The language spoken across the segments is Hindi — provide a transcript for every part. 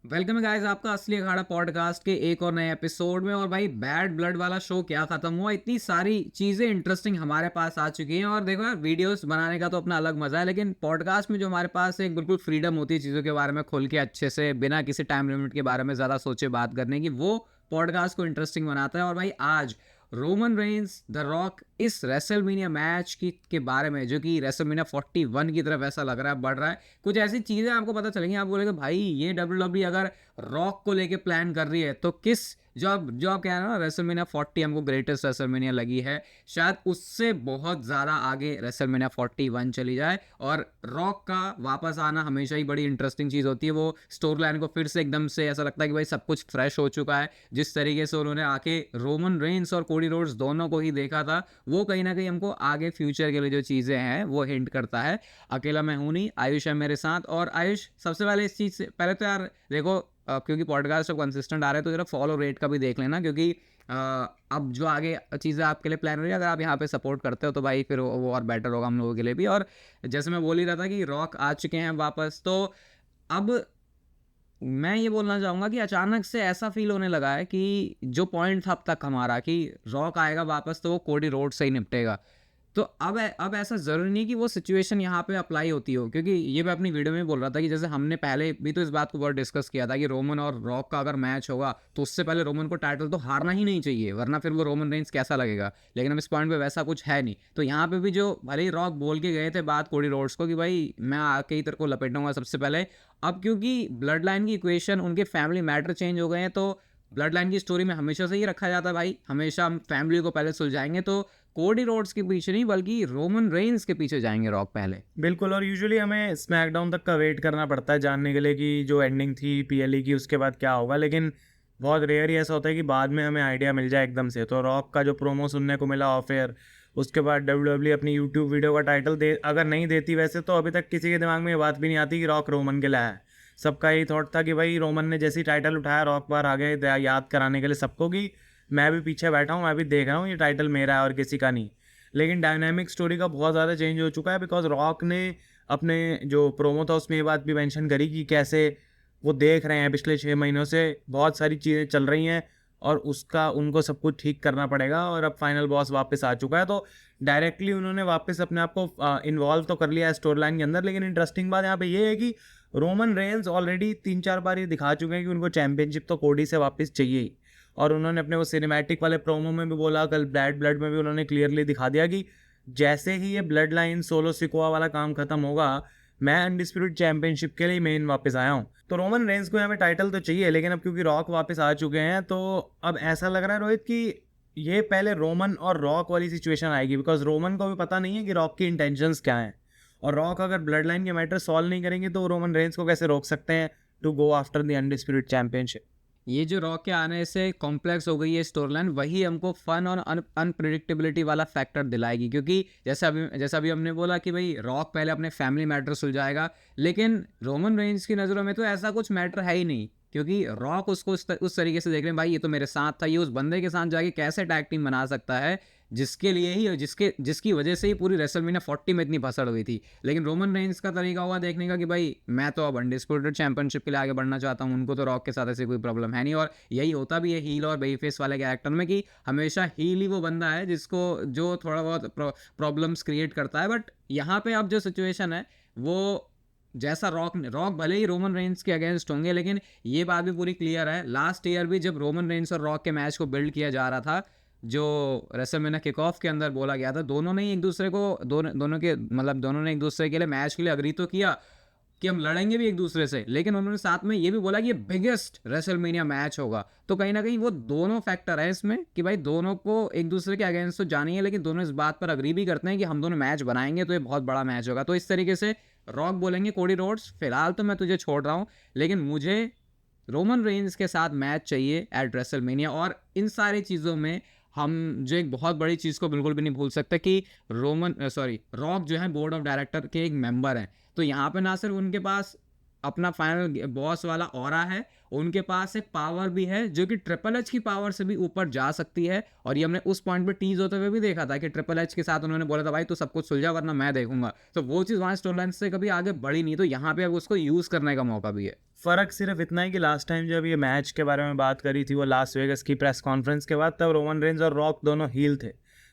वेलकम है गाइस आपका असली अखाड़ा पॉडकास्ट के एक और नए एपिसोड में। और भाई बैड ब्लड वाला शो क्या खत्म हुआ, इतनी सारी चीज़ें इंटरेस्टिंग हमारे पास आ चुकी हैं। और देखो यार, वीडियोस बनाने का तो अपना अलग मज़ा है, लेकिन पॉडकास्ट में जो हमारे पास एक बिल्कुल फ्रीडम होती है चीज़ों के बारे में खुल के अच्छे से बिना किसी टाइम लिमिट के बारे में ज़्यादा सोचे बात करने की, वो पॉडकास्ट को इंटरेस्टिंग बनाता है। और भाई आज रोमन रेंस द रॉक इस रेसलमेनिया मैच की के बारे में, जो कि रेसलमेनिया 41 की तरफ ऐसा लग रहा है बढ़ रहा है, कुछ ऐसी चीज़ें आपको पता चलेंगी। आप बोलेंगे भाई ये डब्ल्यू अगर रॉक को लेके प्लान कर रही है तो किस जो आप कह रहे हो ना, रेसलमेनिया 40 हमको ग्रेटेस्ट रेसलमेनिया लगी है, शायद उससे बहुत ज़्यादा आगे रेसलमेनिया 41 चली जाए। और रॉक का वापस आना हमेशा ही बड़ी इंटरेस्टिंग चीज़ होती है। वो स्टोरी लाइन को फिर से एकदम से ऐसा लगता है कि भाई सब कुछ फ्रेश हो चुका है। जिस तरीके से उन्होंने आके रोमन रेंस और कोडी रोड्स दोनों को ही देखा था, वो कहीं ना कहीं हमको आगे फ्यूचर के लिए जो चीज़ें हैं वो हिंट करता है। अकेला मैं हूँ नहीं, आयुष है मेरे साथ। और आयुष, सबसे पहले इस चीज़ से पहले तो यार देखो, क्योंकि पॉडकास्ट अब कंसिस्टेंट आ रहे हैं तो जरा फॉलो रेट का भी देख लेना, क्योंकि अब जो आगे चीज़ें आपके लिए प्लान हो रही है, अगर आप यहाँ पे सपोर्ट करते हो तो भाई फिर वो और बेटर होगा हम लोगों के लिए भी। और जैसे मैं बोल ही रहा था कि रॉक आ चुके हैं वापस, तो अब मैं ये बोलना चाहूँगा कि अचानक से ऐसा फील होने लगा है कि जो पॉइंट था अब तक हमारा कि रॉक आएगा वापस तो वो कोडी रोड से ही निपटेगा, तो अब ऐसा ज़रूरी नहीं कि वो सिचुएशन यहाँ पे अप्लाई होती हो। क्योंकि ये मैं अपनी वीडियो में बोल रहा था कि जैसे हमने पहले भी तो इस बात को बहुत डिस्कस किया था कि रोमन और रॉक का अगर मैच होगा तो उससे पहले रोमन को टाइटल तो हारना ही नहीं चाहिए, वरना फिर वो रोमन रेंस कैसा लगेगा। लेकिन अब इस पॉइंट पे वैसा कुछ है नहीं, तो यहाँ पे भी जो भले ही रॉक बोल के गए थे बात कोडी रोड्स को कि भाई मैं आके ही तेरे को लपेटूंगा सबसे पहले, अब क्योंकि ब्लड लाइन की इक्वेशन, उनके फैमिली मैटर चेंज हो गए हैं, तो ब्लड लाइन की स्टोरी में हमेशा से ही रखा जाता है भाई, हमेशा हम फैमिली को पहले सुलझाएंगे, तो कोडी रोड्स के पीछे नहीं बल्कि रोमन रेंस के पीछे जाएंगे रॉक पहले। बिल्कुल। और यूजुअली हमें स्मैकडाउन तक का वेट करना पड़ता है जानने के लिए कि जो एंडिंग थी पीएलई की उसके बाद क्या होगा, लेकिन बहुत रेयर ही ऐसा होता है कि बाद में हमें आइडिया मिल जाए एकदम से। तो रॉक का जो प्रोमो सुनने को मिला ऑफ एयर, उसके बाद डब्ल्यूडब्ल्यू अपनी यूट्यूब वीडियो का टाइटल दे, अगर नहीं देती वैसे तो अभी तक किसी के दिमाग में ये बात भी नहीं आती कि रॉक रोमन के लिए है। सबका यही थॉट था कि भाई रोमन ने जैसे ही टाइटल उठाया रॉक बाहर आ गए याद कराने के लिए सबको कि मैं भी पीछे बैठा हूँ, मैं भी देख रहा हूँ, ये टाइटल मेरा है और किसी का नहीं। लेकिन डायनामिक स्टोरी का बहुत ज़्यादा चेंज हो चुका है, बिकॉज रॉक ने अपने जो प्रोमो था उसमें ये बात भी मेंशन करी कि कैसे वो देख रहे हैं पिछले 6 महीनों से बहुत सारी चीज़ें चल रही हैं और उसका उनको सब कुछ ठीक करना पड़ेगा, और अब फाइनल बॉस वापस आ चुका है। तो डायरेक्टली उन्होंने वापस अपने आप को इन्वॉल्व तो कर लिया है स्टोरी लाइन के अंदर। लेकिन इंटरेस्टिंग बात यहाँ पे ये है कि रोमन रेंस ऑलरेडी 3-4 बार ये दिखा चुके हैं कि उनको चैंपियनशिप तो कोडी से वापस चाहिए ही। और उन्होंने अपने वो सिनेमैटिक वाले प्रोमो में भी बोला, कल ब्लैड ब्लड में भी उन्होंने क्लियरली दिखा दिया कि जैसे ही ये ब्लड लाइन सोलो सिकोआ वाला काम खत्म होगा, मैं अनडिस्प्यूटेड चैंपियनशिप के लिए मेन वापस आया हूँ। तो रोमन रेंस को यहाँ पे टाइटल तो चाहिए, लेकिन अब क्योंकि रॉक वापस आ चुके हैं तो अब ऐसा लग रहा है रोहित कि ये पहले रोमन और रॉक वाली सिचुएशन आएगी, बिकॉज रोमन को भी पता नहीं है कि रॉक की इंटेंशंस क्या हैं। और रॉक अगर ब्लड लाइन के मैटर सॉल्व नहीं करेंगे तो रोमन रेंस को कैसे रोक सकते हैं to go after the undisputed championship. ये जो रॉक के आने से कॉम्प्लेक्स हो गई है स्टोरी लाइन, वही हमको फन और अनप्रिडिक्टेबिलिटी वाला फैक्टर दिलाएगी। क्योंकि जैसा अभी हमने बोला कि भाई रॉक पहले अपने फैमिली मैटर सुलझाएगा, लेकिन रोमन रेंज की नज़रों में तो ऐसा कुछ मैटर है ही नहीं। क्योंकि रॉक उसको उस तरीके से देख रहे हैं, भाई ये तो मेरे साथ था, ये उस बंदे के साथ जाके कैसे टैग टीम बना सकता है जिसके लिए ही, जिसकी वजह से ही पूरी रेसलमेनिया 40 में इतनी भसड़ हुई थी। लेकिन रोमन रेंस का तरीका हुआ देखने का कि भाई मैं तो अब अनडिस्प्यूटेड चैंपियनशिप के लिए आगे बढ़ना चाहता हूँ, उनको तो रॉक के साथ ऐसी कोई प्रॉब्लम है नहीं। और यही होता भी है हील और बेई फेस वाले कैरेक्टर में कि हमेशा हील ही वो बंदा है जिसको जो थोड़ा बहुत प्रॉब्लम्स क्रिएट करता है। बट यहाँ पे अब जो सिचुएशन है वो, जैसा रॉक भले ही रोमन रेंस के अगेंस्ट होंगे, लेकिन ये बात भी पूरी क्लियर है, लास्ट ईयर भी जब रोमन रेंस और रॉक के मैच को बिल्ड किया जा रहा था, जो रेसलमेनिया किक ऑफ के अंदर बोला गया था, दोनों ने एक दूसरे को दोनों ने एक दूसरे के लिए मैच के लिए अग्री तो किया कि हम लड़ेंगे भी एक दूसरे से, लेकिन उन्होंने साथ में ये भी बोला कि ये बिगेस्ट रेसलमेनिया मैच होगा। तो कहीं ना कहीं वो दोनों फैक्टर है इसमें कि भाई दोनों को एक दूसरे के अगेंस्ट तो जानी है, लेकिन दोनों इस बात पर अग्री भी करते हैं कि हम दोनों मैच बनाएंगे तो ये बहुत बड़ा मैच होगा। तो इस तरीके से रॉक बोलेंगे कोडी रोड्स फिलहाल तो मैं तुझे छोड़ रहा हूँ, लेकिन मुझे रोमन रेंज के साथ मैच चाहिए एट रेसलमेनिया। और इन सारी चीज़ों में हम जो एक बहुत बड़ी चीज़ को बिल्कुल भी नहीं भूल सकते कि रॉक जो है बोर्ड ऑफ डायरेक्टर के एक मेंबर हैं। तो यहाँ पे ना सिर्फ उनके पास अपना फाइनल बॉस वाला ऑरा है, उनके पास एक पावर भी है जो कि ट्रिपल एच की पावर से भी ऊपर जा सकती है। और ये हमने उस पॉइंट पे टीज होते हुए भी देखा था कि ट्रिपल एच के साथ उन्होंने बोला था भाई तू सब कुछ सुलझा वरना मैं देखूंगा, तो वो चीज़ वहाँ स्टोरी लाइन से कभी आगे बढ़ी नहीं, तो यहाँ पे अब उसको यूज़ करने का मौका भी है। फ़र्क सिर्फ इतना है कि लास्ट टाइम जब ये मैच के बारे में बात करी थी वो लास वेगस की प्रेस कॉन्फ्रेंस के बाद, तब रोमन रेंज और रॉक दोनों हील थे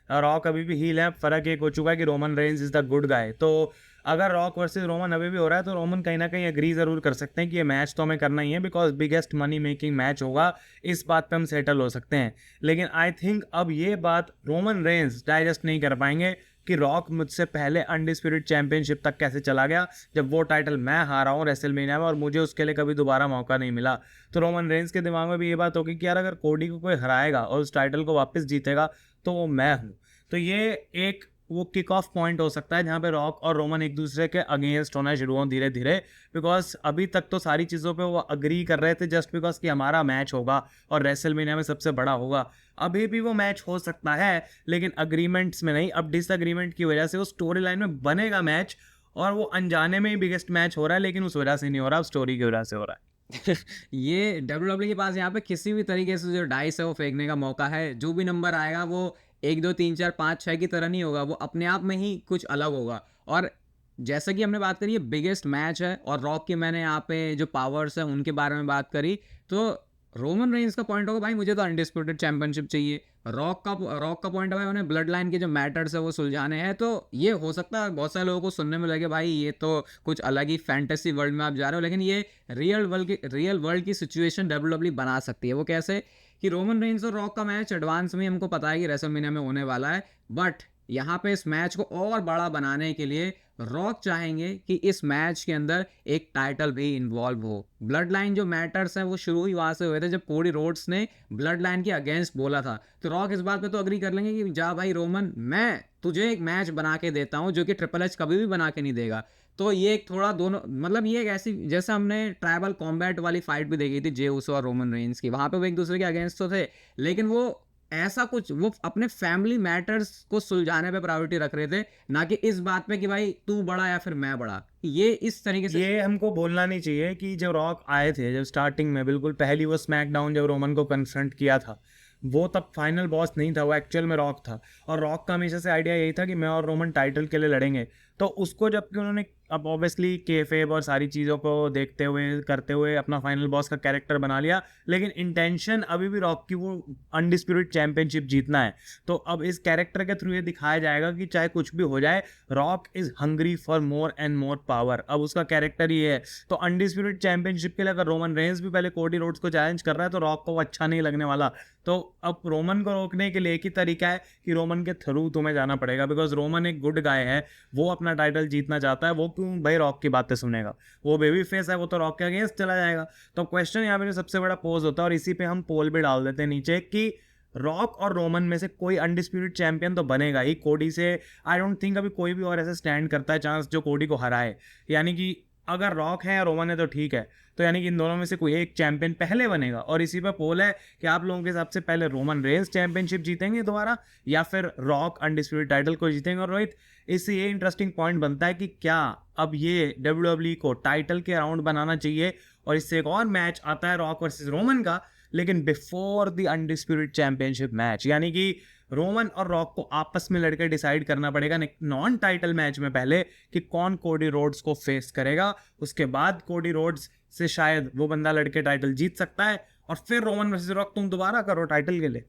और रॉक अभी भी हील है। फ़र्क एक हो चुका है कि Roman Reigns is the good guy. तो अगर रॉक वर्सेस रोमन अभी भी हो रहा है तो रोमन कहीं ना कहीं एग्री ज़रूर कर सकते हैं कि ये मैच तो हमें करना ही है, because biggest money making match होगा, इस बात पे हम सेटल हो सकते हैं। लेकिन आई थिंक अब ये बात रोमन रेंज डाइजेस्ट नहीं कर पाएंगे कि रॉक मुझसे पहले अनडिस्प्यूटेड चैंपियनशिप तक कैसे चला गया, जब वो टाइटल मैं हारा हूँ रेसलमेनिया में और मुझे उसके लिए कभी दोबारा मौका नहीं मिला। तो रोमन रेंज के दिमाग में भी ये बात होगी कि यार अगर कोडी को कोई हराएगा और उस टाइटल को वापस जीतेगा तो वो मैं हूँ। तो ये एक वो किक ऑफ पॉइंट हो सकता है जहाँ पे रॉक और रोमन एक दूसरे के अगेंस्ट होना शुरू हों धीरे धीरे, बिकॉज अभी तक तो सारी चीज़ों पे वो अग्री कर रहे थे जस्ट बिकॉज कि हमारा मैच होगा और रेसलमेनिया में सबसे बड़ा होगा। अभी भी वो मैच हो सकता है लेकिन अग्रीमेंट्स में नहीं, अब डिसअग्रीमेंट की वजह से वो स्टोरी लाइन में बनेगा मैच और वो अनजाने में ही बिगेस्ट मैच हो रहा है, लेकिन उस वजह से नहीं हो रहा, स्टोरी की वजह से हो रहा है। ये डब्ल्यूडब्ल्यू के पास यहाँ पे किसी भी तरीके से जो डाइस है वो फेंकने का मौका है। जो भी नंबर आएगा वो 1 2 3 4 5 6 की तरह नहीं होगा, वो अपने आप में ही कुछ अलग होगा। और जैसा कि हमने बात करी ये बिगेस्ट मैच है और रॉक की मैंने यहाँ पे जो पावर्स है उनके बारे में बात करी, तो रोमन रेंज का पॉइंट होगा भाई मुझे तो अनडिस्प्यूटेड चैंपियनशिप चाहिए। रॉक का पॉइंट है भाई उन्हें ब्लड लाइन के जो मैटर्स है वो सुलझाने हैं। तो ये हो सकता है बहुत सारे लोगों को सुनने में लगे भाई ये तो कुछ अलग ही फैंटेसी वर्ल्ड में आप जा रहे हो, लेकिन ये रियल वर्ल्ड की सिचुएशन डब्ल्यूडब्ल्यू बना सकती है। वो कैसे कि रोमन रेंज और रॉक का मैच एडवांस में हमको पता है कि रेसलमेनिया में होने वाला है, बट यहाँ पे इस मैच को और बड़ा बनाने के लिए रॉक चाहेंगे कि इस मैच के अंदर एक टाइटल भी इन्वॉल्व हो। ब्लड लाइन जो मैटर्स हैं वो शुरू ही वहाँ से हुए थे जब कोडी रोड्स ने ब्लड लाइन के अगेंस्ट बोला था। तो रॉक इस बात पे तो अग्री कर लेंगे कि जा भाई रोमन मैं तुझे एक मैच बना के देता हूँ जो कि ट्रिपल एच कभी भी बना के नहीं देगा। तो ये एक थोड़ा दोनों मतलब ये एक ऐसी जैसे हमने ट्राइबल कॉम्बैट वाली फाइट भी देखी थी जे उसो और रोमन रेंज की, वहाँ पे वो एक दूसरे के अगेंस्ट तो थे लेकिन वो ऐसा कुछ वो अपने फैमिली मैटर्स को सुलझाने पे प्रायोरिटी रख रहे थे, ना कि इस बात पे कि भाई तू बड़ा या फिर मैं बड़ा। ये इस तरीके से ये हमको बोलना नहीं चाहिए कि जब रॉक आए थे, जब स्टार्टिंग में बिल्कुल पहली वो स्मैकडाउन जब रोमन को कन्फ्रंट किया था, वो तब फाइनल बॉस नहीं था, वो एक्चुअल में रॉक था। और रॉक का हमेशा से आइडिया यही था कि मैं और रोमन टाइटल के लिए लड़ेंगे। तो उसको जबकि उन्होंने अब ऑब्वियसली केफेब और सारी चीज़ों को देखते हुए करते हुए अपना फाइनल बॉस का कैरेक्टर बना लिया, लेकिन इंटेंशन अभी भी रॉक की वो अनडिस्प्यूटेड चैंपियनशिप जीतना है। तो अब इस कैरेक्टर के थ्रू ये दिखाया जाएगा कि चाहे कुछ भी हो जाए, rock is hungry for more and more power. अब उसका कैरेक्टर ही है। तो अनडिस्प्यूटेड चैंपियनशिप के लिए अगर रोमन रेंज भी पहले कोडी रोड्स को चैलेंज कर रहा है तो रॉक को वो अच्छा नहीं लगने वाला। तो अब रोमन को रोकने के लिए एक ही तरीका है कि रोमन के थ्रू तुम्हें जाना पड़ेगा, बिकॉज रोमन एक गुड गाय है, वो अपना टाइटल जीतना चाहता है। वो क्यों भाई रॉक की बातें सुनेगा, वो बेबी फेस है, वो तो रॉक के अगेंस्ट चला जाएगा। तो क्वेश्चन यहाँ पे सबसे बड़ा पोज होता है और इसी पे हम पोल भी डाल देते हैं नीचे कि रॉक और रोमन में से कोई अनडिस्प्यूटेड चैंपियन तो बनेगा ही। कोडी से आई डोंट थिंक अभी कोई भी और ऐसे स्टैंड करता है चांस जो कोडी को हराए। यानी कि अगर रॉक है या रोमन है तो ठीक है, तो यानी कि इन दोनों में से कोई एक चैंपियन पहले बनेगा। और इसी पर पोल है कि आप लोगों के हिसाब से पहले रोमन रेंज चैंपियनशिप जीतेंगे दोबारा या फिर रॉक अनडिस्प्यूटेड टाइटल को जीतेंगे। और रोहित, इससे ये इंटरेस्टिंग पॉइंट बनता है कि क्या अब ये डब्ल्यूडब्ल्यूई को टाइटल के अराउंड बनाना चाहिए और इससे एक और मैच आता है रॉक वर्सेस रोमन का, लेकिन before the undisputed championship match, यानी कि रोमन और रॉक को आपस में लड़कर डिसाइड करना पड़ेगा नॉन टाइटल मैच में पहले कि कौन कोडी रोड्स को फेस करेगा। उसके बाद कोडी रोड्स से शायद वो बंदा लड़के टाइटल जीत सकता है और फिर रोमन वर्सेस रॉक तुम दोबारा करो टाइटल के लिए।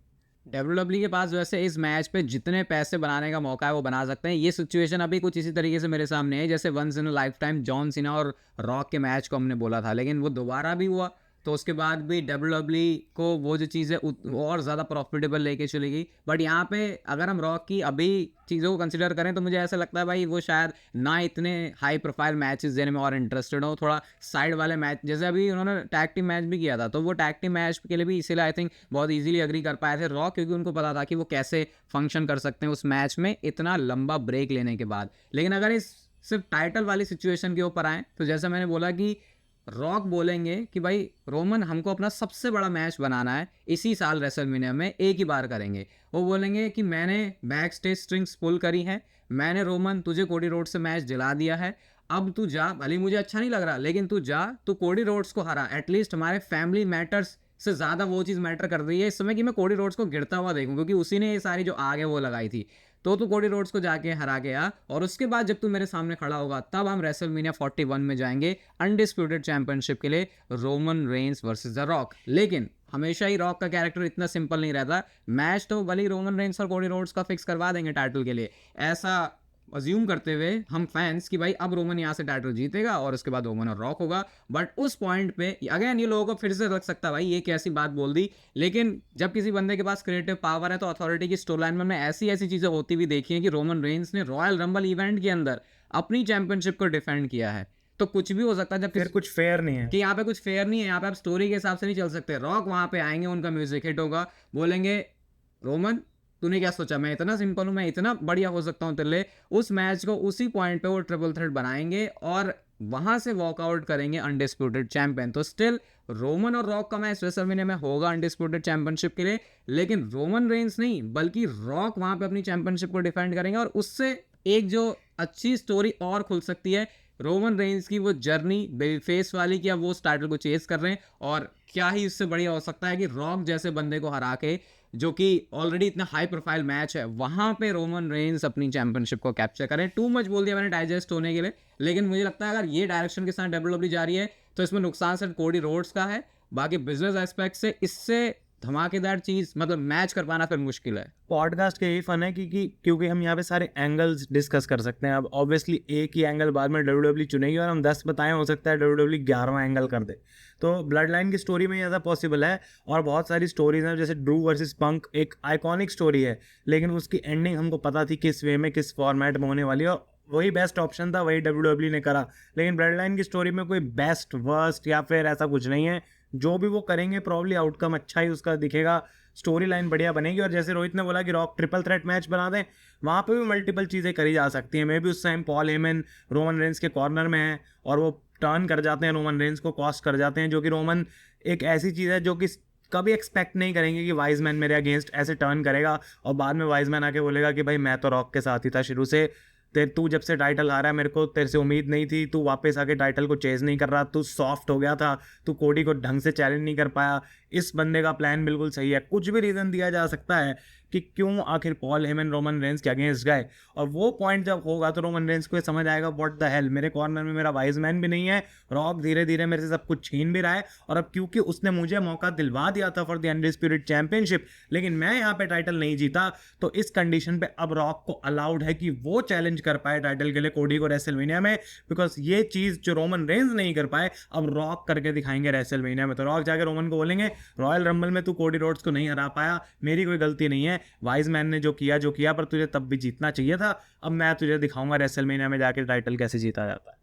डब्ल्यूडब्ल्यू के पास वैसे इस मैच पे जितने पैसे बनाने का मौका है वो बना सकते हैं। ये सिचुएशन अभी कुछ इसी तरीके से मेरे सामने है जैसे once in a lifetime John Cena और रॉक के मैच को हमने बोला था, लेकिन वो दोबारा भी हुआ तो उसके बाद भी डब्ल्यूडब्ल्यू को वो जो चीज़ है और ज़्यादा प्रॉफिटेबल लेके चली गई। बट यहाँ पे अगर हम रॉक की अभी चीज़ों को कंसिडर करें तो मुझे ऐसा लगता है भाई वो शायद ना इतने हाई प्रोफाइल मैचेस देने में और इंटरेस्टेड हो, थोड़ा साइड वाले मैच जैसे अभी उन्होंने टैग टीम मैच भी किया था तो वो टैग टीम मैच के लिए भी इसीलिए आई थिंक बहुत ईजिली अग्री कर पाए थे रॉक, क्योंकि उनको पता था कि वो कैसे फंक्शन कर सकते हैं उस मैच में इतना लंबा ब्रेक लेने के बाद। लेकिन अगर इस सिर्फ टाइटल वाली सिचुएशन के ऊपर आए तो जैसा मैंने बोला कि रॉक बोलेंगे कि भाई रोमन हमको अपना सबसे बड़ा मैच बनाना है इसी साल रेसलमेनिया में, एक ही बार करेंगे। वो बोलेंगे कि मैंने बैक स्टेज स्ट्रिंग्स पुल करी हैं, मैंने रोमन तुझे कोडी रोड से मैच दिला दिया है, अब तू जा, भले मुझे अच्छा नहीं लग रहा लेकिन तू जा, तू कोडी रोड्स को हरा, एटलीस्ट हमारे फैमिली मैटर्स से ज़्यादा वो चीज़ मैटर कर रही है इस समय कि मैं कोडी रोड्स को गिरता हुआ देखूँ, क्योंकि उसी ने ये सारी जो आग है वो लगाई थी। तो तू कोडी रोड्स को जाके हरा के आ, और उसके बाद जब तू मेरे सामने खड़ा होगा तब हम रेसलमेनिया 41 में जाएंगे अनडिस्प्यूटेड चैंपियनशिप के लिए, Roman Reigns versus the rock. लेकिन हमेशा ही रॉक का कैरेक्टर इतना सिंपल नहीं रहता। मैच तो भले ही रोमन रेंस और कोडी रोड्स का फिक्स करवा देंगे टाइटल के लिए, ऐसा अज्यूम करते हुए हम फैंस कि भाई अब रोमन यहाँ से टाइटल जीतेगा और उसके बाद रोमन और रॉक होगा। बट उस पॉइंट पे अगेन ये लोगों को फिर से लग सकता है भाई ये कैसी बात बोल दी, लेकिन जब किसी बंदे के पास क्रिएटिव पावर है तो अथॉरिटी की स्टोरी लाइन में हमने ऐसी ऐसी चीज़ें होती हुई देखी हैं कि रोमन रेंस ने रॉयल रंबल इवेंट के अंदर अपनी चैंपियनशिप को डिफेंड किया है। तो कुछ भी हो सकता है जब फिर कुछ फेयर नहीं है कि यहाँ पे कुछ फेयर नहीं है, यहाँ पे आप स्टोरी के हिसाब से नहीं चल सकते। रॉक वहाँ पे आएंगे, उनका म्यूजिक हिट होगा, बोलेंगे रोमन तूने क्या सोचा मैं इतना सिंपल हूँ, मैं इतना बढ़िया हो सकता हूँ तेरे लिए। उस मैच को उसी पॉइंट पे वो ट्रिपल थ्रेट बनाएंगे और वहां से वॉकआउट करेंगे अनडिस्प्यूटेड चैंपियन। तो स्टिल रोमन और रॉक का मैच रेसलमेनिया में होगा अनडिस्प्यूटेड चैंपियनशिप के लिए, लेकिन रोमन रेंस नहीं बल्कि रॉक वहां पे अपनी चैंपियनशिप को डिफेंड करेंगे। और उससे एक जो अच्छी स्टोरी और खुल सकती है रोमन रेंस की, वो जर्नी बेफेस वाली कि अब वो उस टाइटल को चेस कर रहे हैं, और क्या ही इससे बढ़िया हो सकता है कि रॉक जैसे बंदे को हरा के, जो कि ऑलरेडी इतना हाई प्रोफाइल मैच है, वहां पे रोमन रेंस अपनी चैंपियनशिप को कैप्चर करें। टू मच बोल दिया मैंने डाइजेस्ट होने के लिए, लेकिन मुझे लगता है अगर ये डायरेक्शन के साथ डब्ल्यूडब्ल्यू जा रही है तो इसमें नुकसान सिर्फ कोडी रोड्स का है, बाकी बिजनेस एस्पेक्ट से इससे धमाकेदार चीज मतलब मैच कर पाना फिर मुश्किल है। पॉडकास्ट का यही फन है क्योंकि हम यहाँ पे सारे एंगल्स डिस्कस कर सकते हैं। अब ऑब्वियसली एक ही एंगल बाद में डब्ल्यूडब्ल्यू चुनेगी और हम 10 बताएं, हो सकता है डब्ल्यूडब्ल्यू 11वां एंगल कर दे। तो ब्लड लाइन की स्टोरी में ऐसा पॉसिबल है, और बहुत सारी स्टोरीज हैं जैसे ड्रू वर्सेस पंक एक आइकॉनिक स्टोरी है, लेकिन उसकी एंडिंग हमको पता थी किस वे में किस फॉर्मेट में होने वाली है, और वही बेस्ट ऑप्शन था, वही डब्ल्यूडब्ल्यू ने करा। लेकिन ब्लड लाइन की स्टोरी में कोई बेस्ट वर्स्ट या फिर ऐसा कुछ नहीं है, जो भी वो करेंगे प्रॉब्ली आउटकम अच्छा ही उसका दिखेगा, स्टोरी लाइन बढ़िया बनेगी। और जैसे रोहित ने बोला कि रॉक ट्रिपल थ्रेट मैच बना दें, वहाँ पे भी मल्टीपल चीज़ें करी जा सकती हैं। मे भी उस time Paul Heyman Roman Reigns के कॉर्नर में है और वो टर्न कर जाते हैं, रोमन रेंस को कॉस्ट कर जाते हैं, जो कि रोमन एक ऐसी चीज़ है जो कि कभी एक्सपेक्ट नहीं करेंगे कि वाइज मैन मेरे अगेंस्ट ऐसे टर्न करेगा, और बाद में वाइज मैन आके बोलेगा कि भाई मैं तो रॉक के साथ ही था शुरू से, तू जब से टाइटल हारा है मेरे को तेरे से उम्मीद नहीं थी, तू वापस आके टाइटल को चेज नहीं कर रहा, तू सॉफ्ट हो गया था, तू कोडी को ढंग से चैलेंज नहीं कर पाया। इस बंदे का प्लान बिल्कुल सही है। कुछ भी रीज़न दिया जा सकता है कि क्यों आखिर पॉल हेमन रोमन रेंस के अगेंस्ट गए, और वो पॉइंट जब होगा तो रोमन रेंस को ये समझ आएगा व्हाट द हेल, मेरे कॉर्नर में मेरा वाइज मैन भी नहीं है, रॉक धीरे धीरे मेरे से सब कुछ छीन भी रहा है, और अब क्योंकि उसने मुझे मौका दिलवा दिया था फॉर द अनडिस्प्यूटेड चैंपियनशिप, लेकिन मैं यहाँ पे टाइटल नहीं जीता, तो इस कंडीशन पे अब रॉक को अलाउड है कि वो चैलेंज कर पाए टाइटल के लिए कोडी को रेसलमेनिया में, बिकॉज ये चीज़ जो रोमन रेंस नहीं कर पाए अब रॉक करके दिखाएंगे रेसलमेनिया में। तो रॉक जाके रोमन को बोलेंगे रॉयल रंबल में तू कोडी रोड्स को नहीं हरा पाया, मेरी कोई गलती नहीं है, वाइज मैन ने जो किया पर तुझे तब भी जीतना चाहिए था, अब मैं तुझे दिखाऊंगा रेसलमेनिया में जाके टाइटल कैसे जीता जाता है।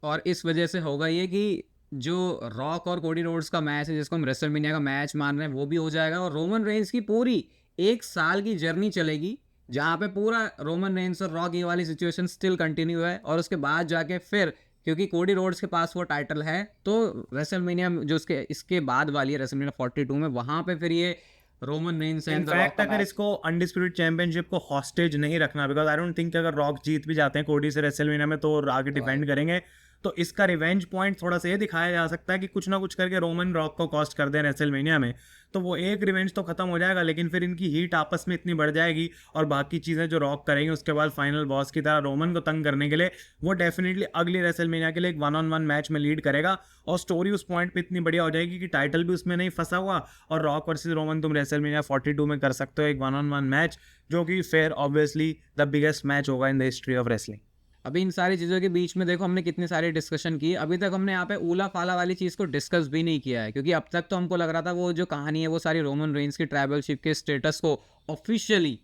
और इस वजह से होगा ये कि जो रॉक और कोडी रोड्स का मैच है, जिसको हम रेसलमेनिया का मैच मान रहे हैं, वो भी हो जाएगा, और रोमन रेंस की पूरी 1 साल की जर्नी चलेगी, जहाँ पे पूरा रोमन रेंस और रॉक ये वाली सिचुएशन स्टिल कंटिन्यू है। और उसके बाद जाके फिर क्योंकि कोडी रोड्स के पास वो टाइटल है, तो रेसलमेनिया जो इसके बाद वाली है रेसलमेनिया 42 में, वहाँ पे फिर ये Roman Reigns and the rock in fact अगर इसको अनडिस्प्यूटेड चैंपियनशिप को हॉस्टेज नहीं रखना, बिकॉज आई डोंट थिंक अगर रॉक जीत भी जाते हैं कोडी से रेसलमेनिया में तो आगे डिफेंड करेंगे, तो इसका रिवेंज पॉइंट थोड़ा सा ये दिखाया जा सकता है कि कुछ ना कुछ करके रोमन रॉक को कॉस्ट कर दें रेसलमेनिया में, तो वो एक रिवेंज तो खत्म हो जाएगा, लेकिन फिर इनकी हीट आपस में इतनी बढ़ जाएगी, और बाकी चीज़ें जो रॉक करेंगे उसके बाद फाइनल बॉस की तरह रोमन को तंग करने के लिए वो डेफिनेटली अगली रेसलमेनिया के लिए एक 1-on-1 मैच में लीड करेगा, और स्टोरी उस पॉइंट पे इतनी बढ़िया हो जाएगी कि टाइटल भी उसमें नहीं फंसा हुआ, और रॉक वर्सेस रोमन तुम रेसलमेनिया 42 में कर सकते हो एक 1-on-1 मैच, जो कि फिर ऑब्वियसली द बिगेस्ट मैच होगा in the history of wrestling. अभी इन सारी चीज़ों के बीच में देखो हमने कितनी सारी डिस्कशन की, अभी तक हमने यहाँ पे ऊला फाला वाली चीज़ को डिस्कस भी नहीं किया है, क्योंकि अब तक तो हमको लग रहा था वो जो कहानी है वो सारी रोमन रेंस की ट्राइबलशिप के स्टेटस को ऑफिशियली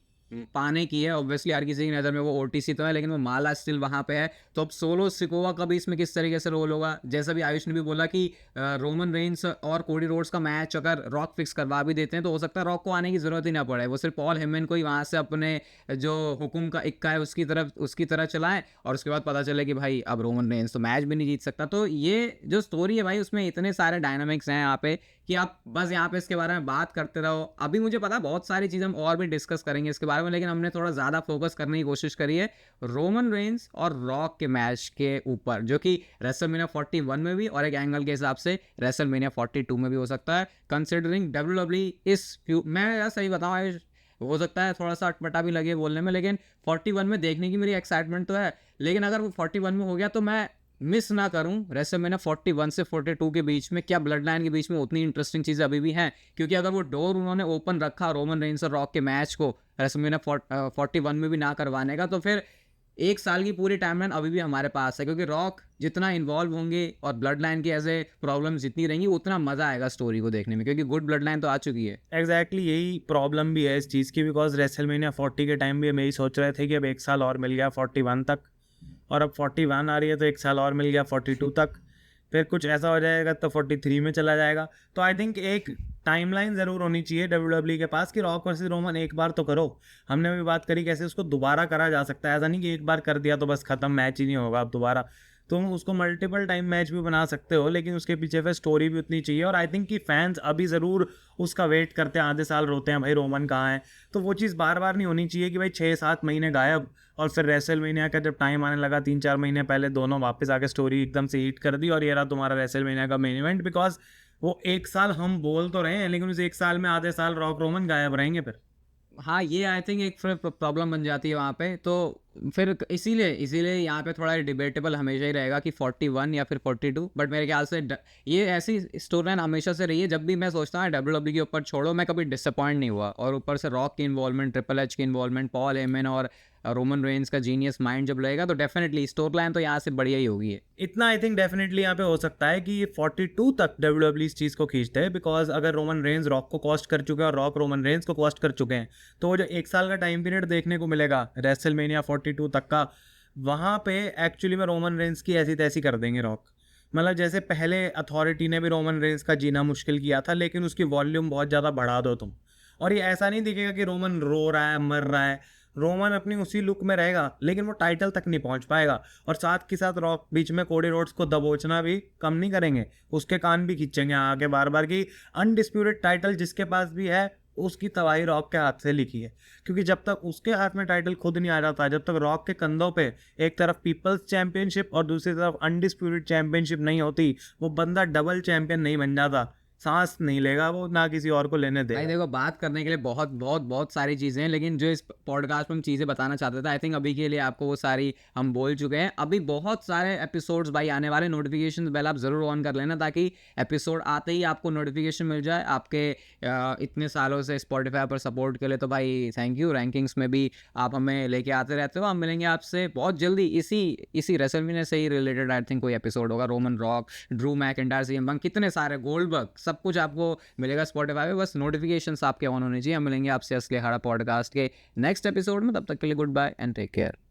पाने की है। ऑब्वियसली हर किसी की नज़र में वो ओटीसी तो है, लेकिन वो माला स्टिल वहाँ पे है। तो अब सोलो सिकोवा का भी इसमें किस तरीके से रोल होगा, जैसा भी आयुष ने भी बोला कि रोमन रेंस और कोडी रोड्स का मैच अगर रॉक फिक्स करवा भी देते हैं तो हो सकता है रॉक को आने की ज़रूरत ही ना पड़े, वो सिर्फ पॉल हेमन को ही वहाँ से अपने जो हुकुम का इक्का है उसकी तरह चलाएं, और उसके बाद पता चले कि भाई अब रोमन रेंस तो मैच भी नहीं जीत सकता। तो ये जो स्टोरी है भाई उसमें इतने सारे डायनामिक्स हैं यहाँ पे कि आप बस यहाँ पे इसके बारे में बात करते रहो। अभी मुझे पता बहुत सारी चीज़ हम और भी डिस्कस करेंगे इसके बारे बारे में, लेकिन हमने थोड़ा ज़्यादा फोकस करने की कोशिश करी है रोमन रेंस और रॉक के मैच के ऊपर, जो कि रेसलमेनिया 41 में भी और एक एंगल के हिसाब से रेसलमेनिया 42 में भी हो सकता है, कंसिडरिंग डब्ल्यूडब्ल्यूई मैं यार सही बताऊँ, हो सकता है थोड़ा सा अटपटा भी लगे बोलने में, लेकिन 41 में देखने की मेरी एक्साइटमेंट तो है। लेकिन अगर वो 41 में हो गया तो मैं मिस ना करूं रेसलमेनिया 41 से 42 के बीच में, क्या ब्लड लाइन के बीच में उतनी इंटरेस्टिंग चीज़ें अभी भी हैं, क्योंकि अगर वो डोर उन्होंने ओपन रखा रोमन रेंस और रॉक के मैच को रेसलमेनिया 41 में भी ना करवाने का, तो फिर एक साल की पूरी टाइमलाइन अभी भी हमारे पास है, क्योंकि रॉक जितना इन्वॉल्व होंगे और ब्लड लाइन की ऐसे प्रॉब्लम जितनी रहेंगी उतना मज़ा आएगा स्टोरी को देखने में, क्योंकि गुड ब्लड लाइन तो आ चुकी है। एग्जैक्टली यही प्रॉब्लम भी है इस चीज़ की, बिकॉज रेसलमेनिया 40 के टाइम भी हम यही सोच रहे थे कि अब एक साल और मिल गया 41 तक, और अब 41 आ रही है तो एक साल और मिल गया 42 तक, फिर कुछ ऐसा हो जाएगा तो 43 में चला जाएगा। तो आई थिंक एक टाइमलाइन ज़रूर होनी चाहिए डब्ल्यूडब्ल्यूई के पास कि रॉक वर्सेस रोमन एक बार तो करो। हमने अभी बात करी कैसे उसको दोबारा करा जा सकता है, ऐसा नहीं कि एक बार कर दिया तो बस खत्म, मैच ही नहीं होगा अब दोबारा। तुम उसको मल्टीपल टाइम मैच भी बना सकते हो, लेकिन उसके पीछे फिर स्टोरी भी उतनी चाहिए। और आई थिंक कि फैंस अभी ज़रूर उसका वेट करते हैं, आधे साल रोते हैं भाई रोमन कहाँ है। तो वो चीज़ बार बार नहीं होनी चाहिए कि भाई 6-7 महीने गायब और फिर रेसलमेनिया का जब टाइम आने लगा 3-4 महीने पहले दोनों वापस आके स्टोरी एकदम से हिट कर दी और ये रहा तुम्हारा रेसलमेनिया का मेन इवेंट। बिकॉज वो एक साल हम बोल तो रहे हैं, लेकिन उस एक साल में आधे साल रॉक रोमन गायब रहेंगे फिर। हाँ, ये आई थिंक एक फिर प्रॉब्लम बन जाती है वहाँ पे, तो फिर इसीलिए यहाँ पे थोड़ा डिबेटेबल हमेशा ही रहेगा कि 41 या फिर 42, बट मेरे ख्याल से ये ऐसी स्टोरी लाइन हमेशा से रही है। जब भी मैं सोचता हूँ डब्ल्यूडब्ल्यू के ऊपर छोड़ो, मैं कभी डिसअपॉइंट नहीं हुआ, और ऊपर से रॉक की इन्वॉल्वमेंट, ट्रिपल एच की इन्वॉल्वमेंट, पॉल हेमन और रोमन रेंस का जीनियस माइंड जब लगेगा तो डेफिनेटली स्टोरी लाइन तो यहाँ से बढ़िया ही होगी। इतना आई थिंक डेफिनेटली यहाँ पे हो सकता है कि ये 42 तक डब्ल्यूडब्ल्यूई इस चीज़ को खींचते हैं, बिकॉज अगर रोमन रेंस रॉक को कॉस्ट कर चुके हैं और रॉक रोमन रेंस को कॉस्ट कर चुके हैं, तो वो जो एक साल का टाइम पीरियड देखने को मिलेगा रेसलमेनिया 42 तक का, वहाँ पे एक्चुअली में रोमन रेंस की ऐसी तैसी कर देंगे रॉक। मतलब जैसे पहले अथॉरिटी ने भी रोमन रेंस का जीना मुश्किल किया था, लेकिन उसकी वॉल्यूम बहुत ज़्यादा बढ़ा दो तुम, और ये ऐसा नहीं दिखेगा कि रोमन रो रहा है, मर रहा है। रोमन अपनी उसी लुक में रहेगा, लेकिन वो टाइटल तक नहीं पहुंच पाएगा। और साथ के साथ रॉक बीच में कोडी रोड्स को दबोचना भी कम नहीं करेंगे, उसके कान भी खींचेंगे आगे बार बार की अनडिस्प्यूटेड टाइटल जिसके पास भी है उसकी तबाही रॉक के हाथ से लिखी है। क्योंकि जब तक उसके हाथ में टाइटल खुद नहीं आ जाता, जब तक रॉक के कंधों पे एक तरफ पीपल्स चैंपियनशिप और दूसरी तरफ अनडिस्प्यूटेड चैंपियनशिप नहीं होती, वो बंदा डबल चैंपियन नहीं बन जाता, सांस नहीं लेगा वो, ना किसी और को लेने भाई देगा। देखो, बात करने के लिए बहुत बहुत बहुत सारी चीज़ें हैं, लेकिन जो इस पॉडकास्ट में हम चीज़ें बताना चाहते थे, आई थिंक अभी के लिए आपको वो सारी हम बोल चुके हैं। अभी बहुत सारे एपिसोड्स भाई आने वाले, नोटिफिकेशन बेल आप ज़रूर ऑन कर लेना, ताकि एपिसोड आते ही आपको नोटिफिकेशन मिल जाए। आपके इतने सालों से स्पॉटिफाई पर सपोर्ट के लिए तो भाई थैंक यू। रैंकिंग्स में भी आप हमें लेके आते रहते हो। हम मिलेंगे आपसे बहुत जल्दी इसी रेसलमेनिया से ही रिलेटेड आई थिंक कोई एपिसोड होगा। Roman rock, Drew McIntyre, CM Punk, कितने सारे, गोल्डबर्ग, सब कुछ आपको मिलेगा स्पॉटिफाई पे। बस नोटिफिकेशंस आपके ऑन होने चाहिए। हम मिलेंगे आपसे असली अखाड़ा पॉडकास्ट के नेक्स्ट एपिसोड में, तब तक के लिए goodbye and take care.